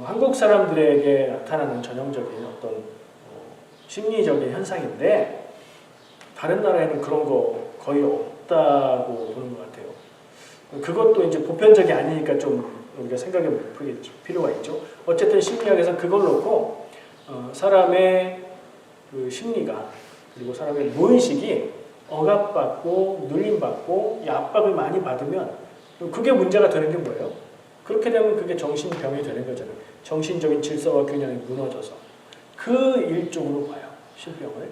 Speaker 1: 한국 사람들에게 나타나는 전형적인 어떤 심리적인 현상인데 다른 나라에는 그런 거 거의 없다고 보는 것 같아요. 그것도 이제 보편적이 아니니까 좀 우리가 생각해 볼 필요가 있죠. 어쨌든 심리학에서 그걸 놓고 사람의 그 심리가 그리고 사람의 무의식이 억압받고 눌림받고 이 압박을 많이 받으면 그게 문제가 되는 게 뭐예요? 그렇게 되면 그게 정신병이 되는 거잖아요. 정신적인 질서와 균형이 무너져서 그 일종으로 봐요. 신병을.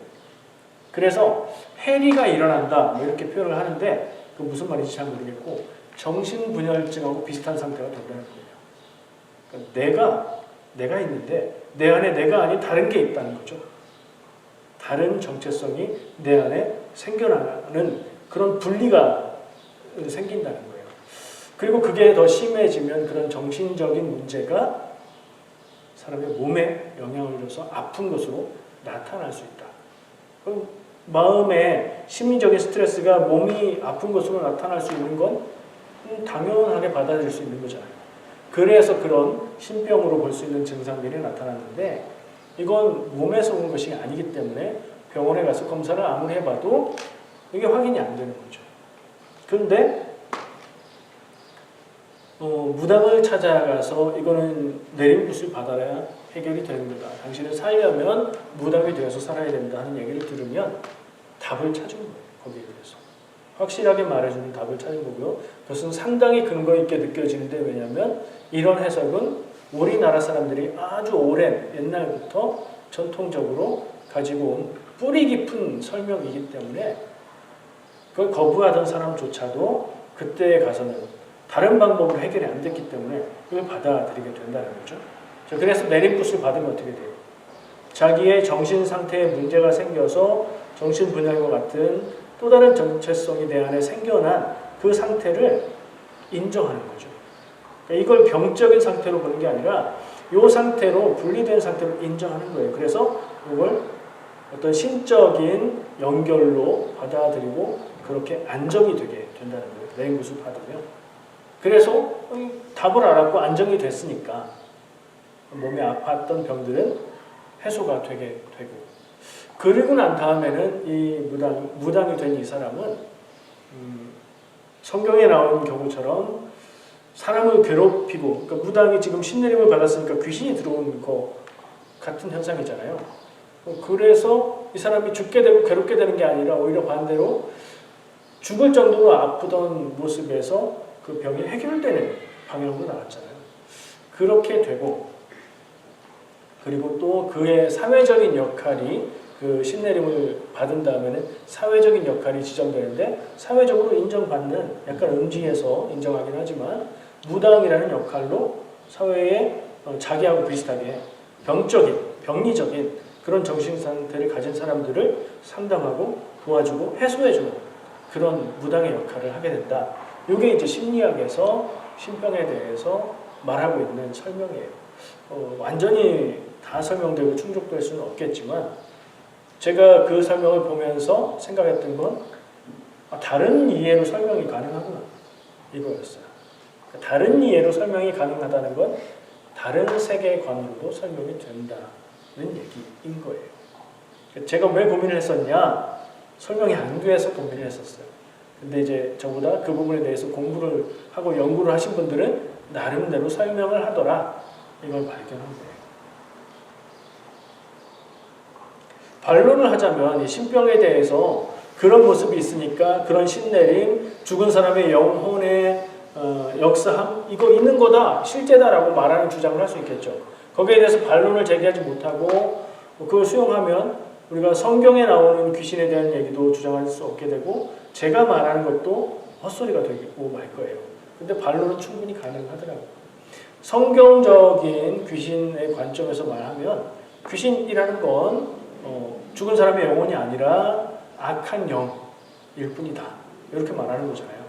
Speaker 1: 그래서 해리가 일어난다 뭐 이렇게 표현을 하는데 그 무슨 말인지 잘 모르겠고 정신분열증하고 비슷한 상태가 된다는 거예요. 그러니까 내가 있는데 내 안에 내가 아닌 다른 게 있다는 거죠. 다른 정체성이 내 안에 생겨나는 그런 분리가 생긴다는 거예요. 그리고 그게 더 심해지면 그런 정신적인 문제가 사람의 몸에 영향을 줘서 아픈 것으로 나타날 수 있다. 그럼 마음의 심리적인 스트레스가 몸이 아픈 것으로 나타날 수 있는 건 당연하게 받아들일 수 있는 거잖아요. 그래서 그런 신병으로 볼 수 있는 증상들이 나타났는데 이건 몸에서 온 것이 아니기 때문에 병원에 가서 검사를 아무리 해봐도 이게 확인이 안 되는 거죠. 그런데 무당을 찾아가서 이거는 내림굿을 받아야 해결이 되는 거다. 당신을 살려면 무당이 되어서 살아야 된다 하는 얘기를 들으면 답을 찾은 거예요. 거기에 대해서. 확실하게 말해주는 답을 찾은 거고요. 그것은 상당히 근거 있게 느껴지는데 왜냐하면 이런 해석은 우리나라 사람들이 아주 오랜 옛날부터 전통적으로 가지고 온 뿌리 깊은 설명이기 때문에 그걸 거부하던 사람조차도 그때에 가서는 다른 방법으로 해결이 안 됐기 때문에 그걸 받아들이게 된다는 거죠. 그래서 내림굿을 받으면 어떻게 돼요? 자기의 정신 상태에 문제가 생겨서 정신분열과 같은 또 다른 정체성이 내 안에 생겨난 그 상태를 인정하는 거죠. 그러니까 이걸 병적인 상태로 보는 게 아니라 이 상태로 분리된 상태로 인정하는 거예요. 그래서 이걸 어떤 신적인 연결로 받아들이고 그렇게 안정이 되게 된다는 거예요. 내림굿을 받으면. 그래서 답을 알았고 안정이 됐으니까 몸에 아팠던 병들은 해소가 되게 되고 그리고 난 다음에는 이 무당이 된 이 사람은 성경에 나온 경우처럼 사람을 괴롭히고 그러니까 무당이 지금 신내림을 받았으니까 귀신이 들어오는 것 같은 현상이잖아요. 그래서 이 사람이 죽게 되고 괴롭게 되는 게 아니라 오히려 반대로 죽을 정도로 아프던 모습에서 그 병이 해결되는 방향으로 나왔잖아요. 그렇게 되고 그리고 또 그의 사회적인 역할이 그 신내림을 받은 다음에는 사회적인 역할이 지정되는데 사회적으로 인정받는 약간 음지에서 인정하긴 하지만 무당이라는 역할로 사회에 자기하고 비슷하게 병리적인 그런 정신상태를 가진 사람들을 상담하고 도와주고 해소해주는 그런 무당의 역할을 하게 된다. 이게 이제 심리학에서 신병에 대해서 말하고 있는 설명이에요. 완전히 다 설명되고 충족될 수는 없겠지만 제가 그 설명을 보면서 생각했던 건 다른 이해로 설명이 가능하구나 이거였어요. 다른 이해로 설명이 가능하다는 건 다른 세계관으로도 설명이 된다는 얘기인 거예요. 제가 왜 고민을 했었냐? 설명이 안 돼서 고민을 했었어요. 근데 이제 저보다 그 부분에 대해서 공부를 하고 연구를 하신 분들은 나름대로 설명을 하더라. 이걸 발견한 거예요. 반론을 하자면 이 신병에 대해서 그런 모습이 있으니까 그런 신내림, 죽은 사람의 영혼의 역사함 이거 있는 거다, 실제다라고 말하는 주장을 할 수 있겠죠. 거기에 대해서 반론을 제기하지 못하고 그걸 수용하면 우리가 성경에 나오는 귀신에 대한 얘기도 주장할 수 없게 되고 제가 말하는 것도 헛소리가 되고 말 거예요. 근데 반론은 충분히 가능하더라고요. 성경적인 귀신의 관점에서 말하면 귀신이라는 건 죽은 사람의 영혼이 아니라 악한 영일 뿐이다. 이렇게 말하는 거잖아요.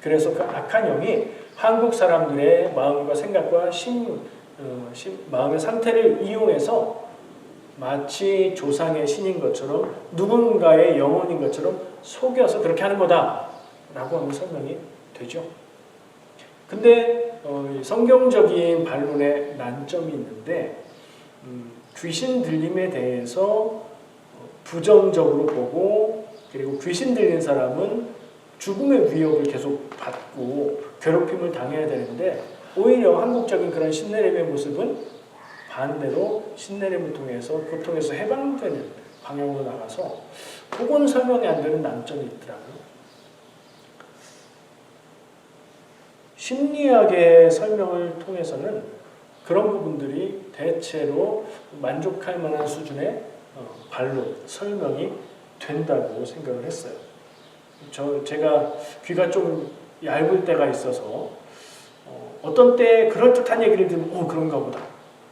Speaker 1: 그래서 그 악한 영이 한국 사람들의 마음과 생각과 마음의 상태를 이용해서 마치 조상의 신인 것처럼 누군가의 영혼인 것처럼 속여서 그렇게 하는 거다 라고 하면 설명이 되죠. 근데 성경적인 반론에 난점이 있는데 귀신 들림에 대해서 부정적으로 보고 그리고 귀신 들린 사람은 죽음의 위협을 계속 받고 괴롭힘을 당해야 되는데 오히려 한국적인 그런 신내림의 모습은 반대로 신내림을 통해서 고통에서 해방되는 방향으로 나가서 그건 설명이 안 되는 난점이 있더라고요. 심리학의 설명을 통해서는 그런 부분들이 대체로 만족할 만한 수준의 반론, 설명이 된다고 생각을 했어요. 제가 귀가 좀 얇을 때가 있어서 어떤 때 그럴듯한 얘기를 들으면 그런가 보다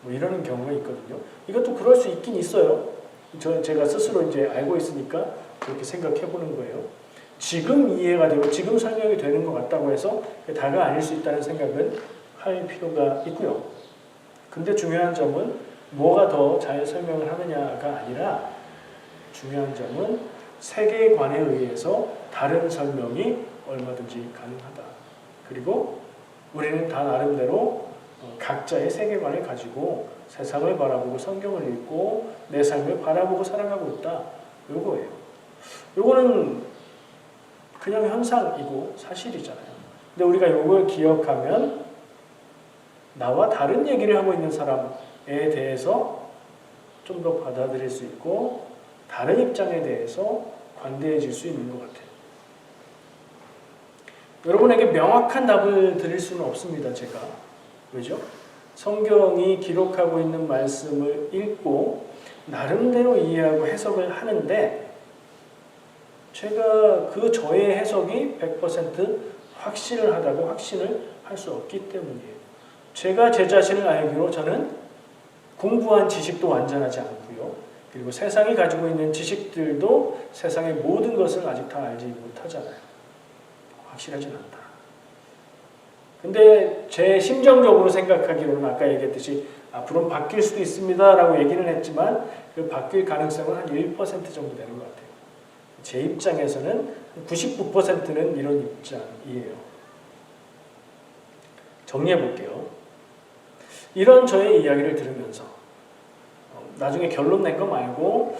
Speaker 1: 뭐 이러는 경우가 있거든요. 이것도 그럴 수 있긴 있어요. 제가 스스로 이제 알고 있으니까 그렇게 생각해 보는 거예요. 지금 이해가 되고 지금 설명이 되는 것 같다고 해서 다가 아닐 수 있다는 생각은 할 필요가 있고요. 근데 중요한 점은 뭐가 더 잘 설명을 하느냐가 아니라 중요한 점은 세계관에 의해서 다른 설명이 얼마든지 가능하다. 그리고 우리는 다 나름대로 각자의 세계관을 가지고 세상을 바라보고 성경을 읽고 내 삶을 바라보고 살아가고 있다. 요거예요. 요거는 그냥 현상이고 사실이잖아요. 근데 우리가 요걸 기억하면 나와 다른 얘기를 하고 있는 사람에 대해서 좀 더 받아들일 수 있고 다른 입장에 대해서 관대해질 수 있는 것 같아요. 여러분에게 명확한 답을 드릴 수는 없습니다. 제가. 왜죠? 성경이 기록하고 있는 말씀을 읽고 나름대로 이해하고 해석을 하는데 제가 그 저의 해석이 100% 확신을 하다고 확신을 할 수 없기 때문이에요. 제가 제 자신을 알기로 저는 공부한 지식도 완전하지 않고요. 그리고 세상이 가지고 있는 지식들도 세상의 모든 것을 아직 다 알지 못하잖아요. 확실하진 않다. 근데 제 심정적으로 생각하기로는 아까 얘기했듯이 앞으로는 바뀔 수도 있습니다 라고 얘기는 했지만 그 바뀔 가능성은 한 1% 정도 되는 것 같아요. 제 입장에서는 99%는 이런 입장이에요. 정리해 볼게요. 이런 저의 이야기를 들으면서 나중에 결론 낸 거 말고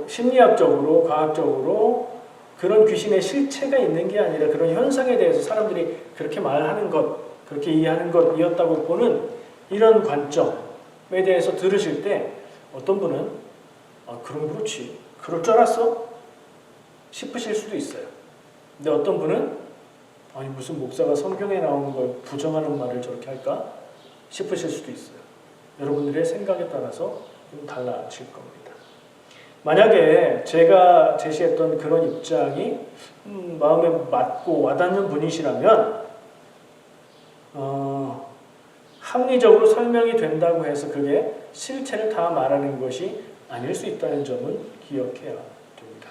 Speaker 1: 심리학적으로 과학적으로 그런 귀신의 실체가 있는 게 아니라 그런 현상에 대해서 사람들이 그렇게 말하는 것, 그렇게 이해하는 것이었다고 보는 이런 관점에 대해서 들으실 때 어떤 분은 그럼 그렇지, 그럴 줄 알았어? 싶으실 수도 있어요. 근데 어떤 분은 아니 무슨 목사가 성경에 나오는 걸 부정하는 말을 저렇게 할까? 싶으실 수도 있어요. 여러분들의 생각에 따라서 좀 달라질 겁니다. 만약에 제가 제시했던 그런 입장이 마음에 맞고 와닿는 분이시라면 합리적으로 설명이 된다고 해서 그게 실체를 다 말하는 것이 아닐 수 있다는 점은 기억해야 됩니다.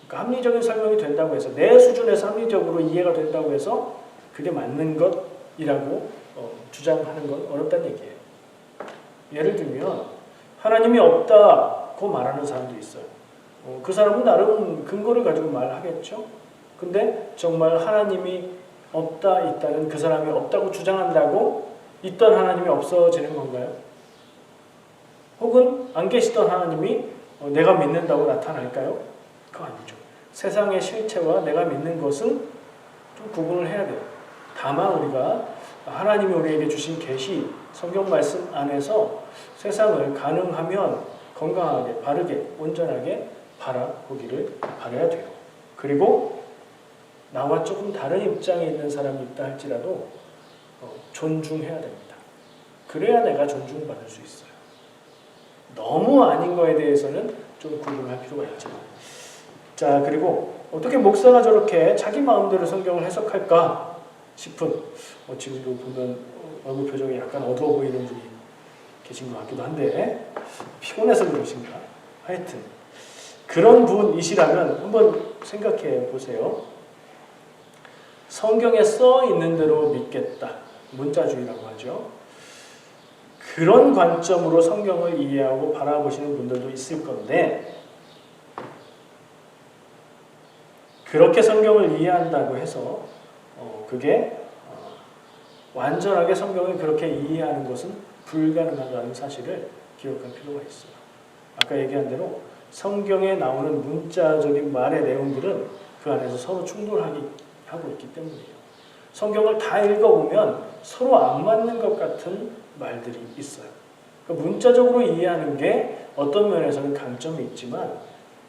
Speaker 1: 그러니까 합리적인 설명이 된다고 해서 내 수준에서 합리적으로 이해가 된다고 해서 그게 맞는 것이라고 주장하는 건 어렵다는 얘기예요. 예를 들면 하나님이 없다고 말하는 사람도 있어요. 그 사람은 나름 근거를 가지고 말하겠죠. 근데 정말 하나님이 있다는 그 사람이 없다고 주장한다고 있던 하나님이 없어지는 건가요? 혹은 안 계시던 하나님이 내가 믿는다고 나타날까요? 그거 아니죠. 세상의 실체와 내가 믿는 것은 좀 구분을 해야 돼요. 다만 우리가 하나님이 우리에게 주신 계시, 성경 말씀 안에서 세상을 가능하면 건강하게, 바르게, 온전하게 바라보기를 바라야 돼요. 그리고 나와 조금 다른 입장에 있는 사람이 있다 할지라도 존중해야 됩니다. 그래야 내가 존중받을 수 있어요. 너무 아닌 거에 대해서는 좀 구분할 필요가 있죠. 자, 그리고 어떻게 목사가 저렇게 자기 마음대로 성경을 해석할까 싶은 지금도 보면 얼굴 표정이 약간 어두워 보이는 분이 계신 것 같기도 한데 피곤해서 그러신가? 하여튼 그런 분이시라면 한번 생각해 보세요. 성경에 써 있는 대로 믿겠다. 문자주의라고 하죠. 그런 관점으로 성경을 이해하고 바라보시는 분들도 있을 건데 그렇게 성경을 이해한다고 해서 그게 완전하게 성경을 그렇게 이해하는 것은 불가능하다는 사실을 기억할 필요가 있어요. 아까 얘기한 대로 성경에 나오는 문자적인 말의 내용들은 그 안에서 서로 충돌하고 있기 때문이에요. 성경을 다 읽어보면 서로 안 맞는 것 같은 말들이 있어요. 문자적으로 이해하는 게 어떤 면에서는 강점이 있지만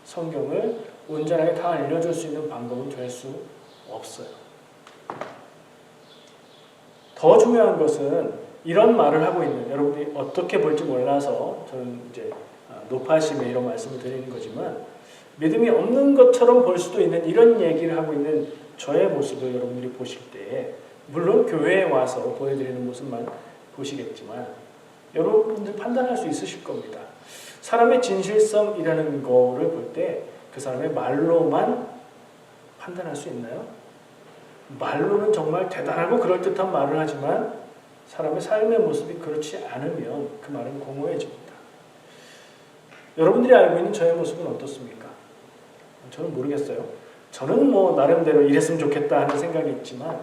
Speaker 1: 성경을 온전하게 다 알려줄 수 있는 방법은 될 수 없어요. 더 중요한 것은 이런 말을 하고 있는 여러분이 어떻게 볼지 몰라서 저는 이제 노파심에 이런 말씀을 드리는 거지만 믿음이 없는 것처럼 볼 수도 있는 이런 얘기를 하고 있는 저의 모습을 여러분들이 보실 때 물론 교회에 와서 보여드리는 모습만 보시겠지만 여러분들 판단할 수 있으실 겁니다. 사람의 진실성이라는 거를 볼 때 그 사람의 말로만 판단할 수 있나요? 말로는 정말 대단하고 그럴듯한 말을 하지만 사람의 삶의 모습이 그렇지 않으면 그 말은 공허해집니다. 여러분들이 알고 있는 저의 모습은 어떻습니까? 저는 모르겠어요. 저는 뭐 나름대로 이랬으면 좋겠다 하는 생각이 있지만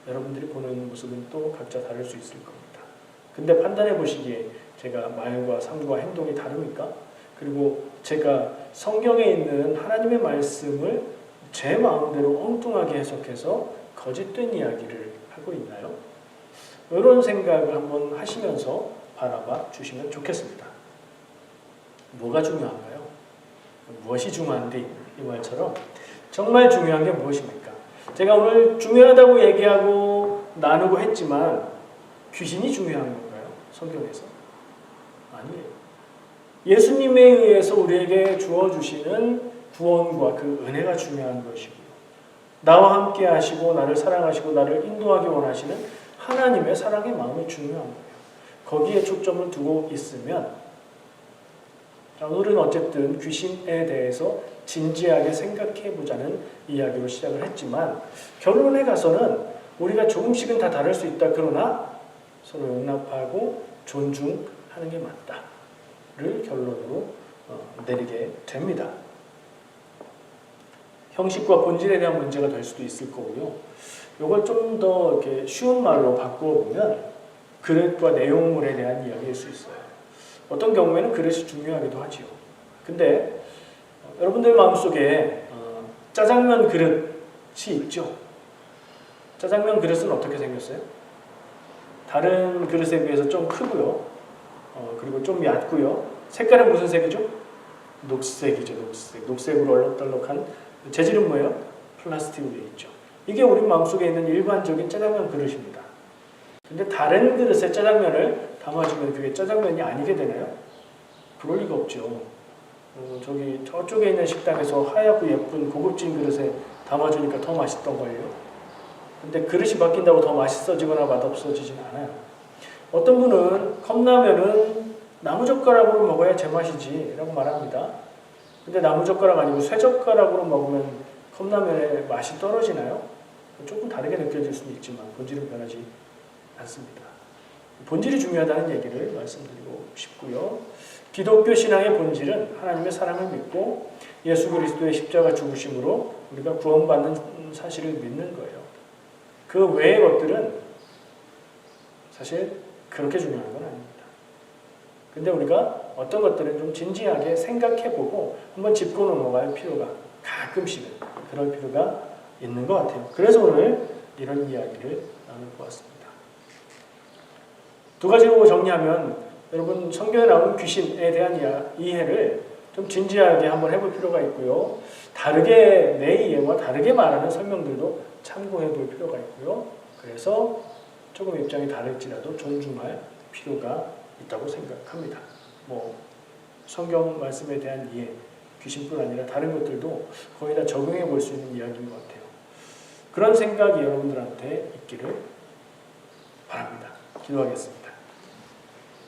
Speaker 1: 여러분들이 보는 모습은 또 각자 다를 수 있을 겁니다. 근데 판단해 보시기에 제가 말과 삶과 행동이 다릅니까? 그리고 제가 성경에 있는 하나님의 말씀을 제 마음대로 엉뚱하게 해석해서 거짓된 이야기를 하고 있나요? 이런 생각을 한번 하시면서 바라봐 주시면 좋겠습니다. 뭐가 중요한가요? 무엇이 중요한데 이 말처럼 정말 중요한 게 무엇입니까? 제가 오늘 중요하다고 얘기하고 나누고 했지만 귀신이 중요한 건가요? 성경에서? 아니에요. 예수님에 의해서 우리에게 주어주시는 구원과 그 은혜가 중요한 것이고요. 나와 함께 하시고 나를 사랑하시고 나를 인도하기 원하시는 하나님의 사랑의 마음이 중요한 거예요. 거기에 초점을 두고 있으면 오늘은 어쨌든 귀신에 대해서 진지하게 생각해 보자는 이야기로 시작을 했지만 결론에 가서는 우리가 조금씩은 다 다를 수 있다. 그러나 서로 용납하고 존중하는 게 맞다를 결론으로 내리게 됩니다. 형식과 본질에 대한 문제가 될 수도 있을 거고요. 이걸 좀 더 이렇게 쉬운 말로 바꾸어 보면 그릇과 내용물에 대한 이야기일 수 있어요. 어떤 경우에는 그릇이 중요하기도 하지요. 근데 여러분들 마음속에 짜장면 그릇이 있죠. 짜장면 그릇은 어떻게 생겼어요? 다른 그릇에 비해서 좀 크고요. 그리고 좀 얕고요. 색깔은 무슨 색이죠? 녹색이죠. 녹색으로 얼럭덜럭한 재질은 뭐예요? 플라스틱으로 되어 있죠. 이게 우리 마음속에 있는 일반적인 짜장면 그릇입니다. 근데 다른 그릇에 짜장면을 담아주면 그게 짜장면이 아니게 되나요? 그럴 리가 없죠. 저쪽에 있는 식당에서 하얗고 예쁜 고급진 그릇에 담아주니까 더 맛있던걸요. 근데 그릇이 바뀐다고 더 맛있어지거나 맛없어지진 않아요. 어떤 분은 컵라면은 나무젓가락으로 먹어야 제맛이지 라고 말합니다. 근데 나무젓가락 아니고 쇠젓가락으로 먹으면 컵라면의 맛이 떨어지나요? 조금 다르게 느껴질 수는 있지만 본질은 변하지 않습니다. 본질이 중요하다는 얘기를 말씀드리고 싶고요. 기독교 신앙의 본질은 하나님의 사랑을 믿고 예수 그리스도의 십자가 죽으심으로 우리가 구원받는 사실을 믿는 거예요. 그 외의 것들은 사실 그렇게 중요한 건 아닙니다. 근데 우리가 어떤 것들은 좀 진지하게 생각해보고 한번 짚고 넘어갈 필요가 가끔씩은 그럴 필요가 있는 것 같아요. 그래서 오늘 이런 이야기를 나눠보았습니다. 두 가지로 정리하면 여러분 성경에 나오는 귀신에 대한 이해를 좀 진지하게 한번 해볼 필요가 있고요. 다르게 내 이해와 다르게 말하는 설명들도 참고해 볼 필요가 있고요. 그래서 조금 입장이 다를지라도 존중할 필요가 있다고 생각합니다. 성경 말씀에 대한 이해, 귀신뿐 아니라 다른 것들도 거의 다 적용해 볼 수 있는 이야기인 것 같아요. 그런 생각이 여러분들한테 있기를 바랍니다. 기도하겠습니다.